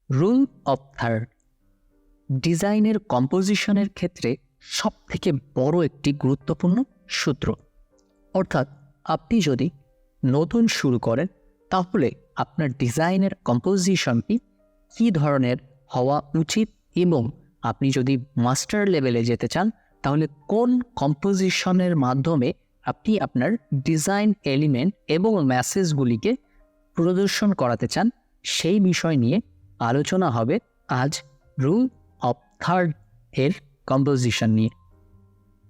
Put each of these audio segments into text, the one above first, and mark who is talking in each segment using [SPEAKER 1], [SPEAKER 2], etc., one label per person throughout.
[SPEAKER 1] Rule of third ডিজাইনের কম্পোজিশনের ক্ষেত্রে সবথেকে বড় একটি গুরুত্বপূর্ণ সূত্র। অর্থাৎ আপনি যদি নতুন শুরু করেন তাহলে আপনার ডিজাইনের কম্পোজিশনটি কী ধরনের হওয়া উচিত এবং আপনি যদি মাস্টার লেভেলে যেতে চান তাহলে কোন কম্পোজিশনের মাধ্যমে আপনি আপনার ডিজাইন এলিমেন্ট এবং মেসেজগুলিকে প্রদর্শন করাতে চান সেই বিষয় নিয়ে আলোচনা হবে আজ রুল অফ থার্ড এর কম্পোজিশন নিয়ে।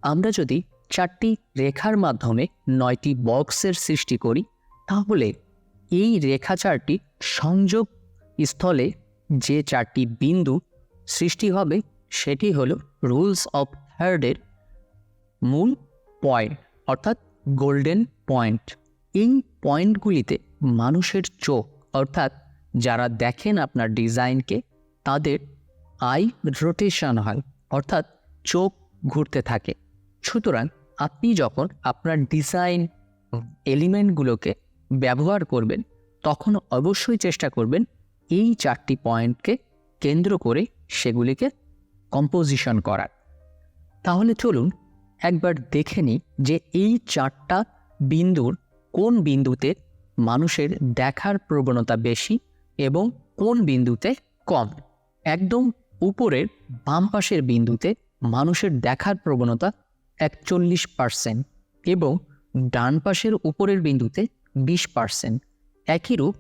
[SPEAKER 1] আমরা যদি 4টি রেখার মাধ্যমে 9টি বক্সের সৃষ্টি করি তাহলে এই রেখা চারটি সংযোগ স্থলে যে 4টি বিন্দু সৃষ্টি হবে সেটি হলো রুলস অফ থার্ডের মূল পয়েন্ট অর্থাৎ গোল্ডেন পয়েন্ট। এই পয়েন্টগুলিতে মানুষের চোখ অর্থাৎ যারা দেখেন আপনার ডিজাইনকে তাদের আই রোটেশন হয় অর্থাৎ চোখ ঘুরতে থাকে। সুতরাং আপনি যখন আপনার ডিজাইন এলিমেন্টগুলোকে ব্যবহার করবেন তখন অবশ্যই চেষ্টা করবেন এই 4টি পয়েন্টকে কেন্দ্র করে সেগুলিকে কম্পোজিশন করার। তাহলে চলুন একবার দেখে নিই যে এই 4টা বিন্দুর কোন বিন্দুতে মানুষের দেখার প্রবণতা বেশি এবং কোন বিন্দুতে কম। একদম উপরের বাম পাশের বিন্দুতে মানুষের দেখার প্রবণতা 41% এবং ডান পাশের উপরের বিন্দুতে 20%। একইরূপ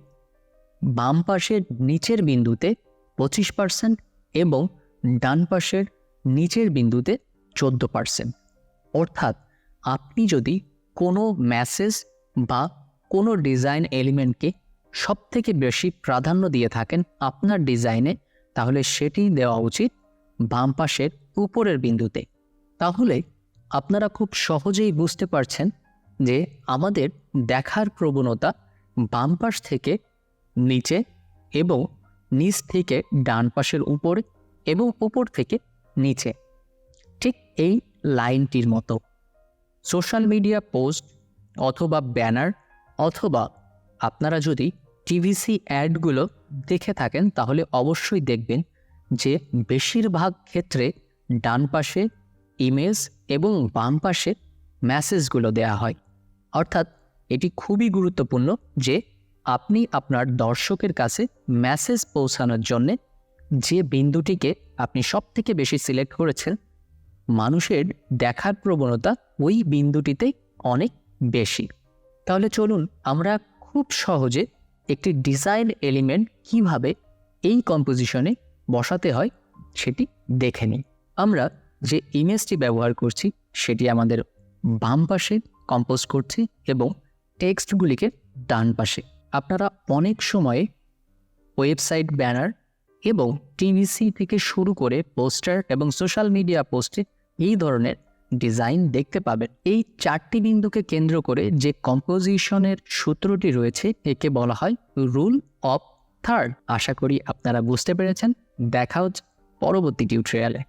[SPEAKER 1] বাম পাশের নিচের বিন্দুতে 25% এবং ডান পাশের নিচের বিন্দুতে 14%। অর্থাৎ আপনি যদি কোনো মেসেজ বা কোনো ডিজাইন এলিমেন্টকে সবথেকে বেশি প্রাধান্য দিয়ে থাকেন আপনার ডিজাইনে তাহলে সেটি দেওয়া উচিত বাম পাশের উপরের বিন্দুতে। তাহলে আপনারা খুব সহজেই বুঝতে পারছেন যে আমাদের দেখার প্রবণতা বাম পাশ থেকে নিচে এবং নিচ থেকে ডান পাশের উপরে এবং উপর থেকে নিচে, ঠিক এই লাইনটির মতো। সোশ্যাল মিডিয়া পোস্ট অথবা ব্যানার অথবা আপনারা যদি টিভিসি অ্যাডগুলো দেখে থাকেন তাহলে অবশ্যই দেখবেন যে বেশিরভাগ ক্ষেত্রে ডান পাশে ইমেজ এবং বাম পাশে মেসেজগুলো দেয়া হয়। অর্থাৎ এটি খুবই গুরুত্বপূর্ণ যে আপনি আপনার দর্শকের কাছে মেসেজ পৌঁছানোর জন্যে যে বিন্দুটিকে আপনি সবথেকে বেশি সিলেক্ট করেছেন মানুষের দেখার প্রবণতা ওই বিন্দুটিতেই অনেক বেশি। তাহলে চলুন আমরা খুব সহজে একটি ডিজাইন এলিমেন্ট কিভাবে এই কম্পোজিশনে বসাতে হয় সেটি দেখে নিই। আমরা যে ইমেজটি ব্যবহার করছি সেটি আমাদের বাম পাশে কম্পোজ করছি এবং টেক্সটগুলিকে ডান পাশে। আপনারা অনেক সময়ে ওয়েবসাইট ব্যানার এবং টিভিসি থেকে শুরু করে পোস্টার এবং সোশ্যাল মিডিয়া পোস্টে এই ধরনের ডিজাইন দেখতে পাবেন। এই 4টি বিন্দুকে কেন্দ্র করে যে কম্পোজিশনের সূত্রটি রয়েছে একে বলা হয় রুল অফ থার্ড। আশা করি আপনারা বুঝতে পেরেছেন। দেখা হচ্ছে পরবর্তী টিউটোরিয়ালে।